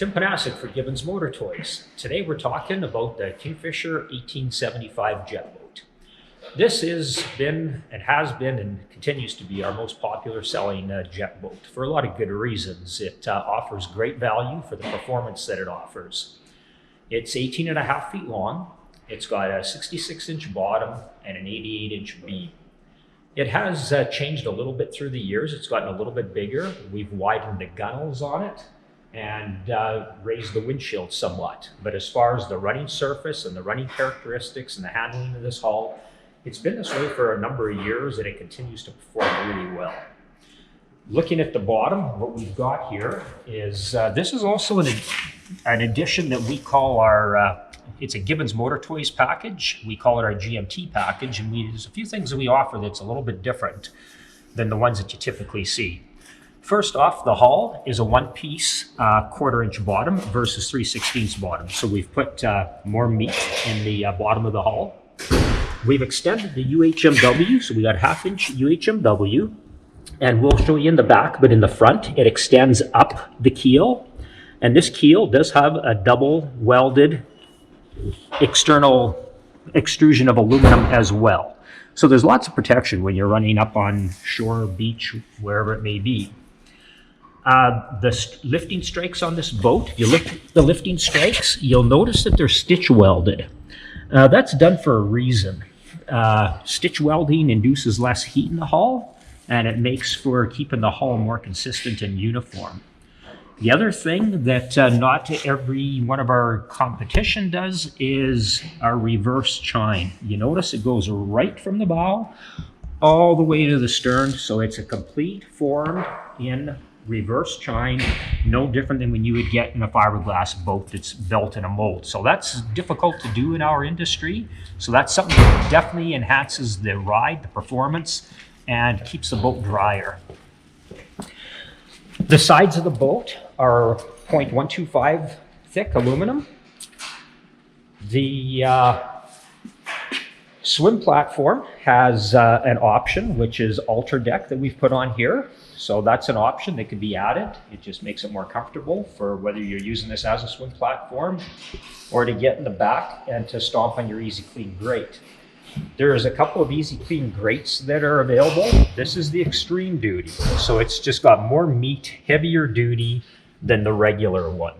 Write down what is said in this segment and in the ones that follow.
Tim Panasic for Gibbons Motor Toys. Today we're talking about the KingFisher 1875 jet boat. This has been and continues to be our most popular selling jet boat for a lot of good reasons. It offers great value for the performance that it offers. It's 18.5 feet long. It's got a 66-inch bottom and an 88-inch beam. It has changed a little bit through the years. It's gotten a little bit bigger. We've widened the gunnels on it and raised the windshield somewhat. But as far as the running surface and the running characteristics and the handling of this hull, it's been this way for a number of years and it continues to perform really well. Looking at the bottom, what we've got here is, this is also an addition that we call our, it's a Gibbons Motor Toys package. We call it our GMT package, and there's a few things that we offer that's a little bit different than the ones that you typically see. First off, the hull is a one-piece 1/4-inch bottom versus 3/16 bottom. So we've put more meat in the bottom of the hull. We've extended the UHMW, so we got 1/2-inch UHMW, and we'll show you in the back, but in the front, it extends up the keel. And this keel does have a double welded external extrusion of aluminum as well. So there's lots of protection when you're running up on shore, beach, wherever it may be. The lifting strikes on this boat, if you look at the lifting strikes, you'll notice that they're stitch welded. That's done for a reason. Stitch welding induces less heat in the hull, and it makes for keeping the hull more consistent and uniform. The other thing that not every one of our competition does is our reverse chine. You notice it goes right from the bow all the way to the stern, so it's a complete formed in reverse chine, no different than when you would get in a fiberglass boat that's built in a mold. So that's difficult to do in our industry. So that's something that definitely enhances the ride, the performance, and keeps the boat drier. The sides of the boat are 0.125 thick aluminum. The swim platform has an option, which is Ultra Deck that we've put on here. So that's an option that can be added. It just makes it more comfortable for whether you're using this as a swim platform or to get in the back and to stomp on your Easy Clean grate. There's a couple of Easy Clean grates that are available. This is the extreme duty. So it's just got more meat, heavier duty than the regular one.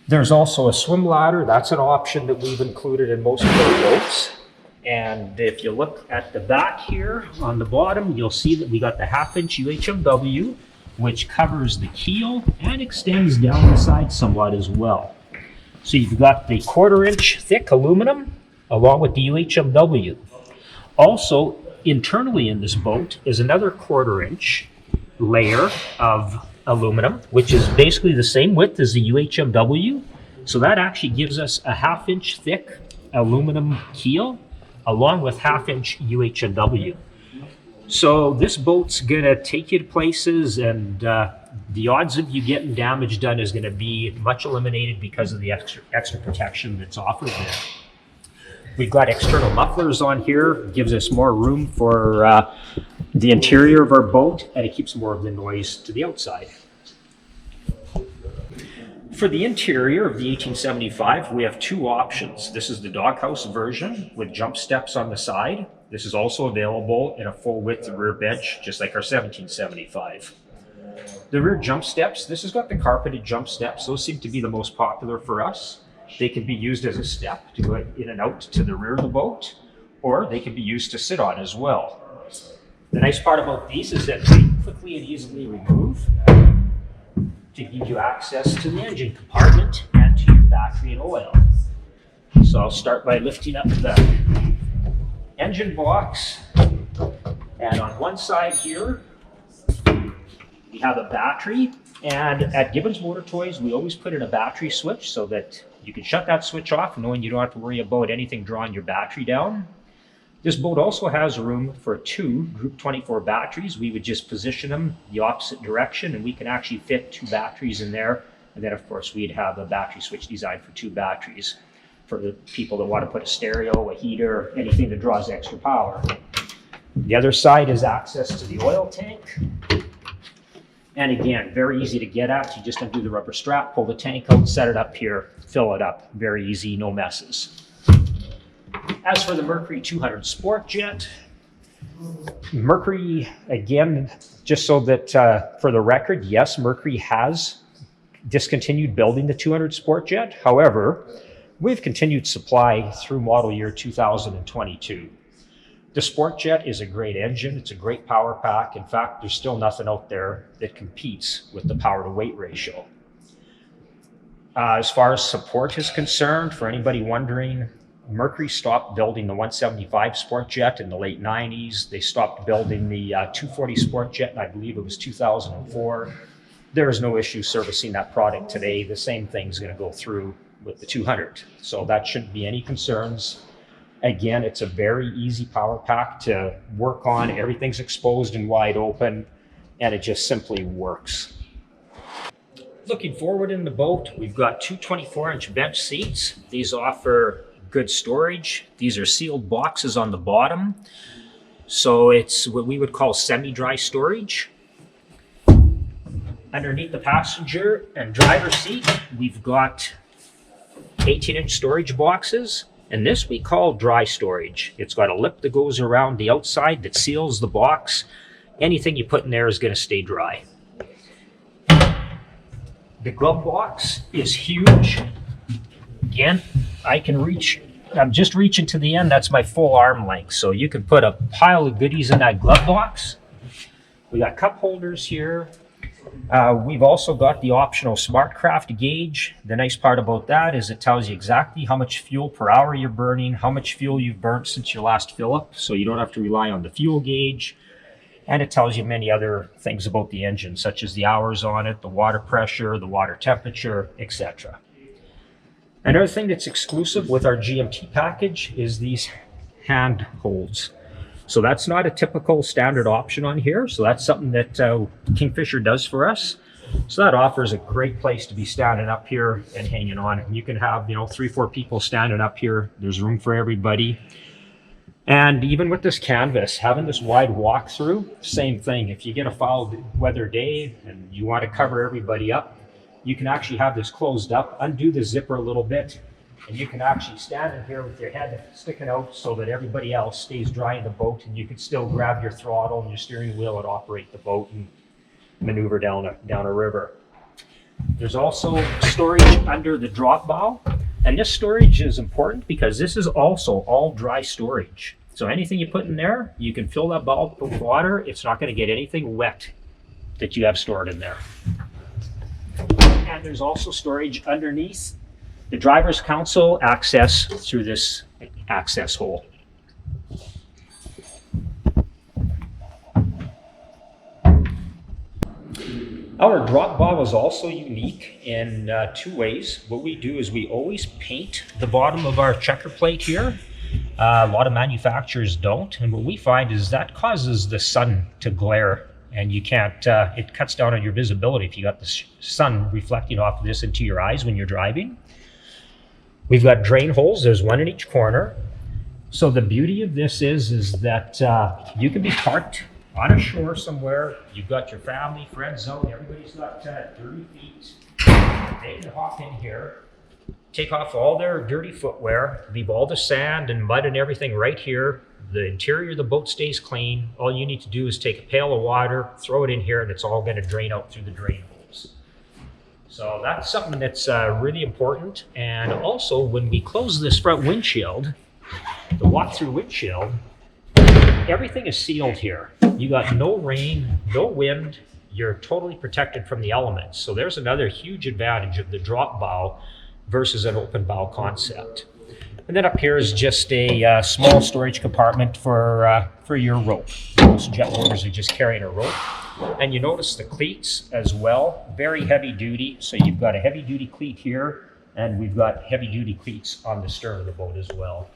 There's also a swim ladder. That's an option that we've included in most of our boats. And if you look at the back here on the bottom, you'll see that we got the 1/2-inch UHMW, which covers the keel and extends down the side somewhat as well. So you've got the 1/4-inch thick aluminum along with the UHMW. Also, internally in this boat is another 1/4-inch layer of aluminum, which is basically the same width as the UHMW. So that actually gives us a 1/2-inch thick aluminum keel along with 1/2-inch UHMW. So this boat's gonna take you to places, and the odds of you getting damage done is gonna be much eliminated because of the extra protection that's offered there. We've got external mufflers on here, gives us more room for the interior of our boat, and it keeps more of the noise to the outside. For the interior of the 1875, we have two options. This is the doghouse version with jump steps on the side. This is also available in a full width rear bench, just like our 1775. The rear jump steps, this has got the carpeted jump steps. Those seem to be the most popular for us. They can be used as a step to go in and out to the rear of the boat, or they can be used to sit on as well. The nice part about these is that they quickly and easily remove to give you access to the engine compartment and to your battery and oil. So I'll start by lifting up the engine box, and on one side here we have a battery, and at Gibbons Motor Toys we always put in a battery switch so that you can shut that switch off knowing you don't have to worry about anything drawing your battery down. This boat also has room for 2 Group 24 batteries. We would just position them the opposite direction, and we can actually fit 2 batteries in there. And then, of course, we'd have a battery switch designed for 2 batteries for the people that want to put a stereo, a heater, anything that draws extra power. The other side is access to the oil tank. And again, very easy to get at. You just undo the rubber strap, pull the tank out, set it up here, fill it up. Very easy, no messes. As for the Mercury 200 Sport Jet, Mercury, again, just so that for the record, yes, Mercury has discontinued building the 200 Sport Jet. However, we've continued supply through model year 2022. The Sport Jet is a great engine. It's a great power pack. In fact, there's still nothing out there that competes with the power to weight ratio. As far as support is concerned, for anybody wondering, Mercury stopped building the 175 Sport Jet in the late 90s. They stopped building the 240 Sport Jet, and I believe it was 2004. There is no issue servicing that product today. The same thing's going to go through with the 200. So that shouldn't be any concerns. Again, it's a very easy power pack to work on. Everything's exposed and wide open, and it just simply works. Looking forward in the boat, we've got two 24-inch bench seats. These offer good storage. These are sealed boxes on the bottom. So it's what we would call semi-dry storage. Underneath the passenger and driver's seat, we've got 18-inch storage boxes. And this we call dry storage. It's got a lip that goes around the outside that seals the box. Anything you put in there is going to stay dry. The glove box is huge. Again, I'm just reaching to the end. That's my full arm length. So you can put a pile of goodies in that glove box. We got cup holders here. We've also got the optional SmartCraft gauge. The nice part about that is it tells you exactly how much fuel per hour you're burning, how much fuel you've burnt since your last fill up, so you don't have to rely on the fuel gauge. And it tells you many other things about the engine, such as the hours on it, the water pressure, the water temperature, etc. Another thing that's exclusive with our GMT package is these hand holds. So that's not a typical standard option on here. So that's something that KingFisher does for us. So that offers a great place to be standing up here and hanging on. You can have, 3-4 people standing up here. There's room for everybody. And even with this canvas, having this wide walkthrough, same thing. If you get a foul weather day and you want to cover everybody up, you can actually have this closed up, undo the zipper a little bit, and you can actually stand in here with your head sticking out so that everybody else stays dry in the boat, and you can still grab your throttle and your steering wheel and operate the boat and maneuver down a river. There's also storage under the drop bow, and this storage is important because this is also all dry storage. So anything you put in there, you can fill that bow with water. It's not going to get anything wet that you have stored in there. And there's also storage underneath the driver's console access through this access hole. Our drop bow is also unique in two ways. What we do is we always paint the bottom of our checker plate here. A lot of manufacturers don't, and what we find is that causes the sun to glare, and you can't, it cuts down on your visibility if you got the sun reflecting off of this into your eyes when you're driving. We've got drain holes, there's one in each corner. So the beauty of this is that you can be parked on a shore somewhere, you've got your family, friends out, everybody's got dirty feet. They can hop in here, take off all their dirty footwear, leave all the sand and mud and everything right here. The interior of the boat stays clean. All you need to do is take a pail of water, throw it in here, and it's all going to drain out through the drain holes. So that's something that's really important. And also, when we close this front windshield, the walk-through windshield, everything is sealed here. You got no rain, no wind. You're totally protected from the elements. So there's another huge advantage of the drop bow versus an open bow concept. And then up here is just a small storage compartment for your rope. Most jet boaters are just carrying a rope. And you notice the cleats as well, very heavy duty. So you've got a heavy duty cleat here, and we've got heavy duty cleats on the stern of the boat as well.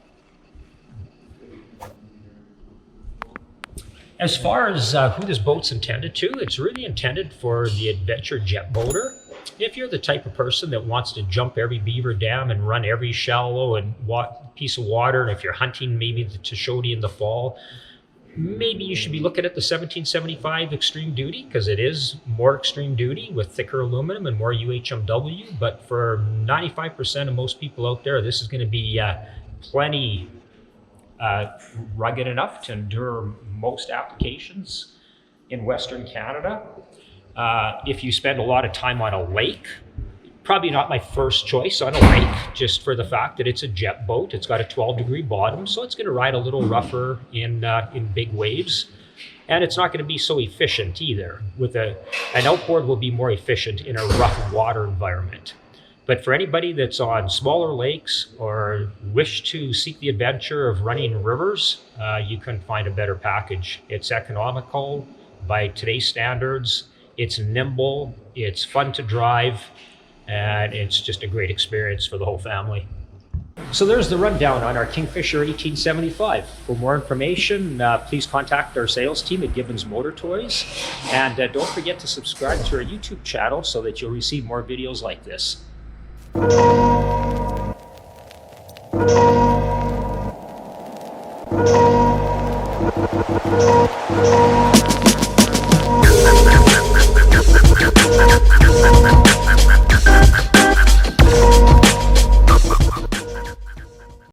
As far as who this boat's intended to, it's really intended for the adventure jet boater. If you're the type of person that wants to jump every beaver dam and run every shallow and piece of water, and if you're hunting maybe to Shoshone in the fall, maybe you should be looking at the 1775 extreme duty, because it is more extreme duty with thicker aluminum and more UHMW. But for 95% of most people out there, this is going to be plenty rugged enough to endure most applications in Western Canada. If you spend a lot of time on a lake, probably not my first choice on a lake, just for the fact that it's a jet boat. It's got a 12-degree bottom, so it's going to ride a little rougher in big waves. And it's not going to be so efficient either. An outboard will be more efficient in a rough water environment. But for anybody that's on smaller lakes or wish to seek the adventure of running rivers, you couldn't find a better package. It's economical by today's standards. It's nimble. It's fun to drive. And it's just a great experience for the whole family. So there's the rundown on our KingFisher 1875. For more information, please contact our sales team at Gibbons Motor Toys. And don't forget to subscribe to our YouTube channel so that you'll receive more videos like this.